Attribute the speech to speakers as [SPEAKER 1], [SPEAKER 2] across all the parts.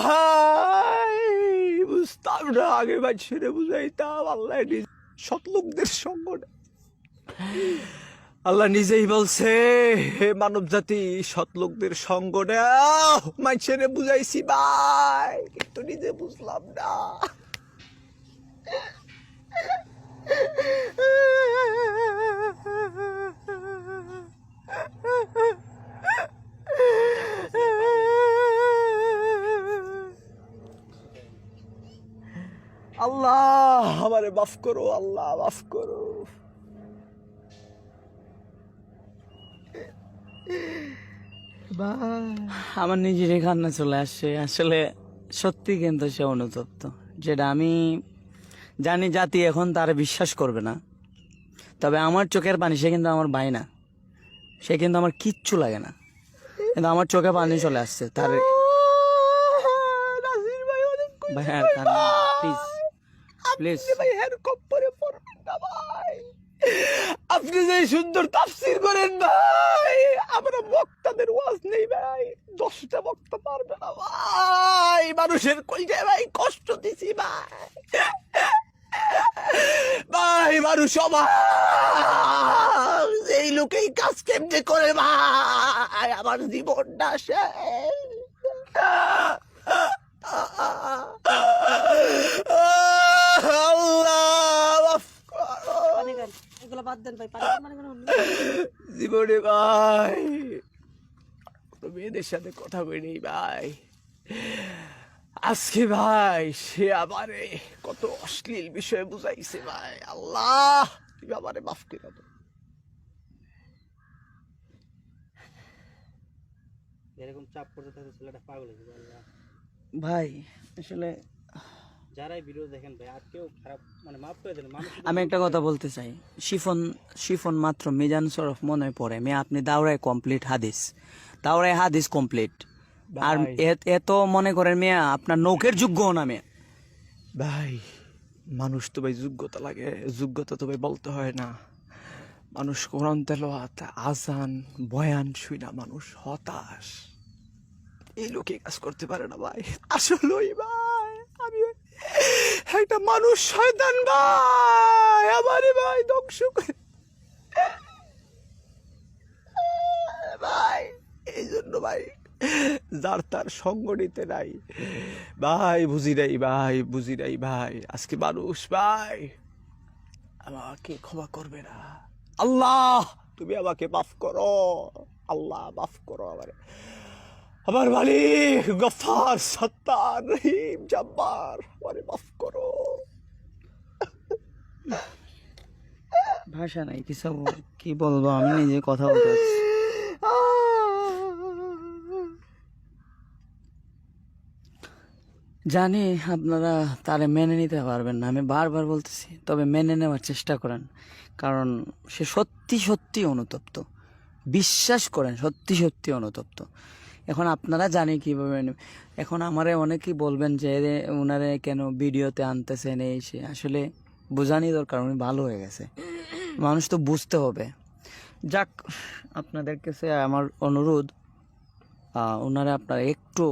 [SPEAKER 1] ভাই বুঝতাম না, আগে ভাই ছেড়ে বুঝাইতাম। আল্লাহ সৎ লোকদের সঙ্গ, আল্লাহ নিজেই বলছে হে মানব জাতি সৎ লোকদের সঙ্গ নাও। মাই ছেড়ে বুঝাইছি ভাই, কিন্তু নিজে বুঝলাম না। আল্লাহ আমারে মাফ করো, আল্লাহ মাফ করো।
[SPEAKER 2] আমার নিজেরই কান্না চলে আসছে আসলে। সত্যি কিন্তু সে অনুতপ্ত, যেটা আমি জানি জাতি এখন তারা বিশ্বাস করবে না। তবে আমার চোখের পানি, সে কিন্তু আমার ভাই না, সে কিন্তু আমার কিচ্ছু লাগে না, কিন্তু আমার চোখে পানি চলে আসছে তার। ভাই প্লিজ প্লিজ
[SPEAKER 1] আপনি যে সুন্দর তাফসীর করেন ভাই, আমরা বক্তাদের ওয়াজ নেই ভাই, 10টা বক্তা পারবে না ভাই। মানুষের কলজায় ভাই কষ্ট দিছি ভাই, ভাই মানুষ অবাক এই লোকেই কাজ কেমনে করে ভাই, আমার জীবনটা শেষ। জীবনে ভাই মেয়েদের সাথে কথা বলি ভাই, আজকে ভাই সে আমারে কত অশ্লীল বিষয়ে বুঝাইছে ভাই। আল্লাহ তুমি আমারে মাফ করে দাও।
[SPEAKER 3] এরকম চাপ করতে থাকলে ছেলেটা পাগল হয়ে যাবে। আল্লাহ
[SPEAKER 2] ভাই আসলে
[SPEAKER 3] যারাই ভিডিও দেখেন ভাই, আর কেউ খারাপ মানে মাফ করে দেন।
[SPEAKER 2] আমি একটা কথা বলতে চাই, শিফন মাত্র মিজান শরফ মনে পড়ে মেয়ে, আপনি দাওরায় কমপ্লিট হাদিস, দাওরায় হাদিস কমপ্লিট, আর এত মনে করেন মেয়ে আপনার নৌকের যোগ্য না মেয়ে।
[SPEAKER 1] ভাই মানুষ তো ভাই যোগ্যতা লাগে, যোগ্যতা তো ভাই বলতে হয় না। মানুষ কোরআন তেলাওয়াত আজান বয়ান শুই না মানুষ হতাশ, এই লোকে কাজ করতে পারে না ভাই। আসলেই ভাই আমি একটা মানুষ শয়তান ভাই, আমারে ভাই ধ্বংস করে ভাই। এই জন্য ভাই যার তার সঙ্গ নিতে নাই ভাই, বুঝি নাই ভাই, বুঝি নাই ভাই। আজকে মানুষ ভাই আমাকে ক্ষমা করবে না। আল্লাহ তুমি আমাকে মাফ করো, আল্লাহ মাফ করো আমারে। আমার মালিক গফফার সত্তার রহিম জব্বার, আমারে মাফ করো।
[SPEAKER 2] ভাষা নাই কিছু, কি বলবো, আমি নিজে কথা বলতে পারছি। জানি আপনারা তারে মেনে নিতে পারবেন না, আমি বারবার বলতেছি, তবে মেনে নেওয়ার চেষ্টা করেন, কারণ সে সত্যি সত্যি অনুতপ্ত, বিশ্বাস করেন সত্যি সত্যি অনুতপ্ত। এখন আপনারা জানি কীভাবে, এখন আমারে অনেকেই বলবেন যে ওনারে কেন ভিডিওতে আনতেছেন এই সে, আসলে বোঝানি দরকার, উনি ভালো হয়ে গেছে, মানুষ তো বুঝতে হবে। যাক, আপনাদের কাছে আমার অনুরোধ, ওনারা আপনারা একটু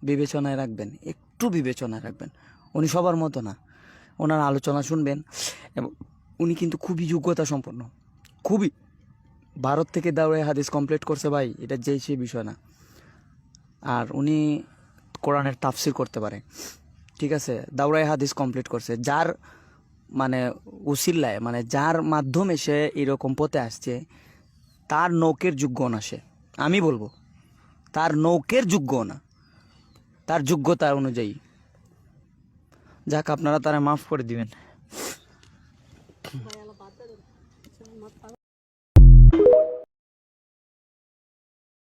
[SPEAKER 2] বিবেচনায় রাখবেন, একটু বিবেচনায় রাখবেন। উনি সবার মতো না, ওনার আলোচনা শুনবেন, এবং উনি কিন্তু খুবই যোগ্যতা সম্পন্ন, খুবই। ভারত থেকে দাওরায়ে হাদিস কমপ্লিট করছে ভাই, এটা যেই সেই বিষয় না। আর উনি কোরআনের তাফসির করতে পারে, ঠিক আছে, দাওরায়ে হাদিস কমপ্লিট করছে, যার মানে উসিল্লায়, মানে যার মাধ্যমে সে এরকম পথে আসছে, তার নৌকের যোগ্য না সে, আমি বলবো তার নৌকের যোগ্য না, তার যোগ্যতা অনুযায়ী। যাক, আপনারা তারা মাফ করে দিবেন।